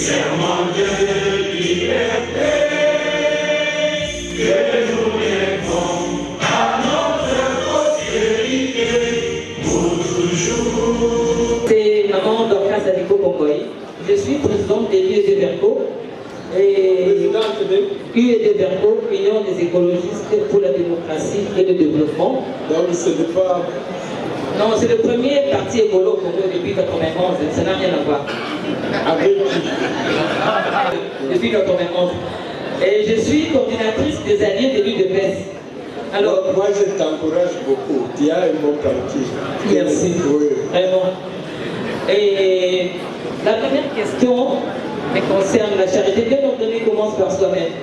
Serment de liberté, que nous lèvons à notre postérité pour toujours. C'est maman Dorcas Adiko Bongoy. Je suis présidente de l'UED Verco. UED Verco, Union des écologistes pour la démocratie et le développement. Donc ce n'est pas... Non, c'est le premier parti écolo au Congo depuis 1991, ça n'a rien à voir. Avec qui? Depuis 1991. Et je suis coordinatrice des alliés de l'UDPS. Alors, moi je t'encourage beaucoup, tu as un bon parti. Merci. Oui. Vraiment. Et la première question me concerne la charité. Bien ordonnée commence par soi-même.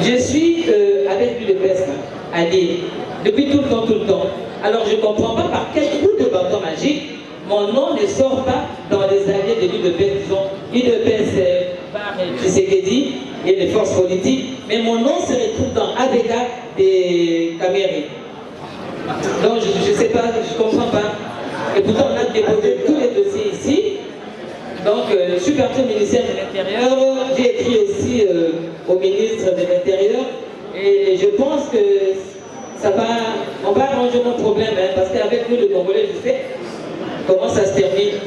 Je suis avec l'UDPS allié depuis tout le temps. Alors je ne comprends pas par quel coup de bâton magique mon nom ne sort pas dans les alliés de l'UDPS, disons UDPS par Tshisekedi et les forces politiques, mais mon nom se retrouve dans AVK des Cameroun. Donc je ne sais pas, je ne comprends pas. Et pourtant on a déposé tous les dossiers ici. Donc je suis parti au ministère de l'Intérieur, j'ai écrit aussi au ministre de l'Intérieur et je pense que on va arranger nos problèmes, hein, parce qu'avec nous, le Congolais, je sais comment ça se termine.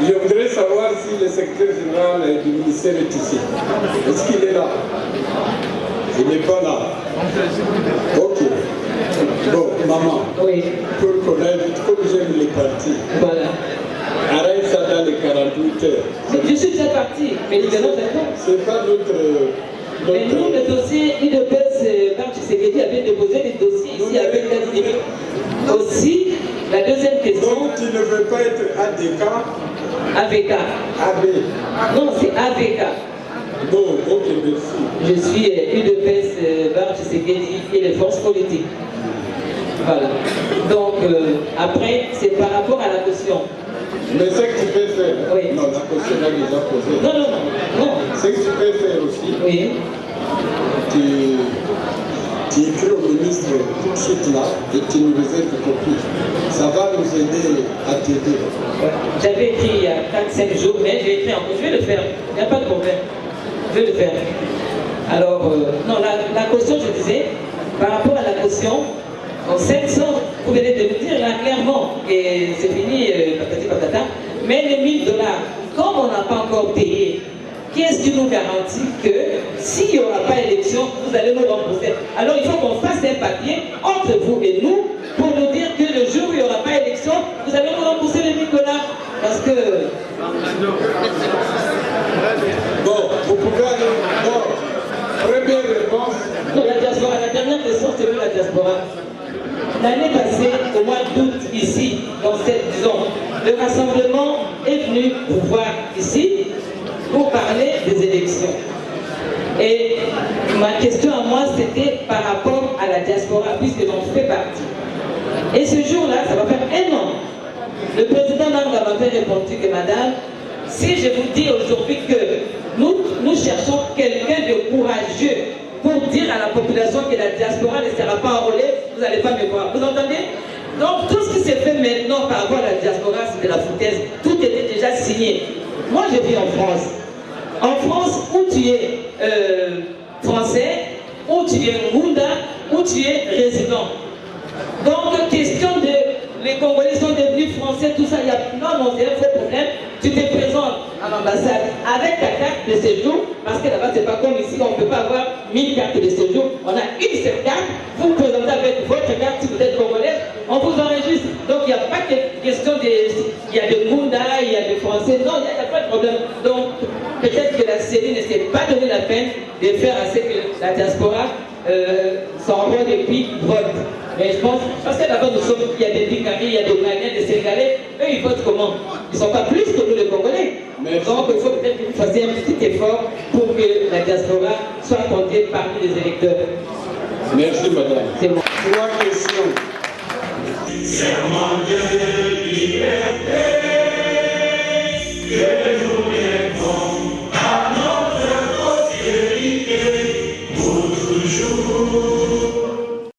Je voudrais savoir si le secrétaire général du ministère est ici. Est-ce qu'il est là? Il n'est pas là. Ok. Bon, maman, Oui. pour connaître, comme j'aime les partis, Voilà. arrête ça dans les 48 heures. Je suis déjà parti, mais nous allons faire quoi? C'est pas notre... Mais nous, le dossier UDPS, par Tshisekedi avait déposé des dossiers ici avec la limite. Aussi, la deuxième question. Donc tu ne veux pas être ADK? AVK. AB. Non, c'est AVK. Bon, ok, merci. Je suis UDPS, par Tshisekedi et les forces politiques. Voilà. Donc, après, c'est par rapport à la caution. Mais ce que tu peux faire, Oui. non, la question est déjà posée. Non. Ce que tu peux faire aussi, Oui. tu écris au ministre tout de suite là et tu nous réserves une copie. Ça va nous aider à t'aider. J'avais écrit il y a 4-5 jours, mais j'ai écrit encore. Je vais le faire. Il n'y a pas de problème. Je vais le faire. Alors, non, la caution, je disais, par rapport à la caution, en 700, vous venez de me dire là clairement, et c'est fini, patati patata, mais les 1000 $, comme on n'a pas encore payé, qu'est-ce qui nous garantit que s'il n'y aura pas élection, vous allez nous rembourser? Alors il faut qu'on fasse un papier entre vous et nous pour nous dire que le jour où il n'y aura pas élection, vous allez nous rembourser les 1000 $. Parce que... Bon, vous pouvez aller. Bon, première réponse. Non, la diaspora, la dernière question, c'est la diaspora. L'année passée, au mois d'août, ici, dans cette zone, le rassemblement est venu vous voir ici pour parler des élections. Et ma question à moi, c'était par rapport à la diaspora, puisque j'en fais partie. Et ce jour-là, ça va faire 1 an. Le président Nanga m'avait répondu que, madame, si je vous dis aujourd'hui que nous cherchons quelqu'un de courageux pour dire à la population que la diaspora ne sera pas enrôlée, vous n'allez pas me voir. Vous entendez? Donc tout ce qui s'est fait maintenant par rapport à la diaspora, c'est de la foutaise. Tout était déjà signé. Moi, je vis en France. En France, où tu es français, où tu es Ngunda, où tu es résident. Donc, question de... Les Congolais sont devenus français, tout ça, il y a... Non, c'est un faux problème. Tu te présentes à l'ambassade avec ta carte de séjour, parce que là-bas, c'est pas comme ici, on ne peut pas avoir 1000 cartes de séjour. On a une seule carte, vous vous présentez avec votre carte si vous êtes congolais, on vous enregistre. Donc, il n'y a pas de question de... Il y a de Munda, il y a de Français, non, il n'y a pas de problème. Donc, peut-être que la série ne s'est pas donné la peine de faire assez que la diaspora s'envoie des prix vote. Mais je pense, parce que d'abord nous sommes, il y a des Bikari, il y a des Maliens, des Sénégalais, eux ils votent comment? Ils ne sont pas plus que nous les Congolais. Merci. Donc il faut peut-être que vous fassiez un petit effort pour que la diaspora soit comptée parmi les électeurs. Merci madame. C'est bon. 3 questions. Serment de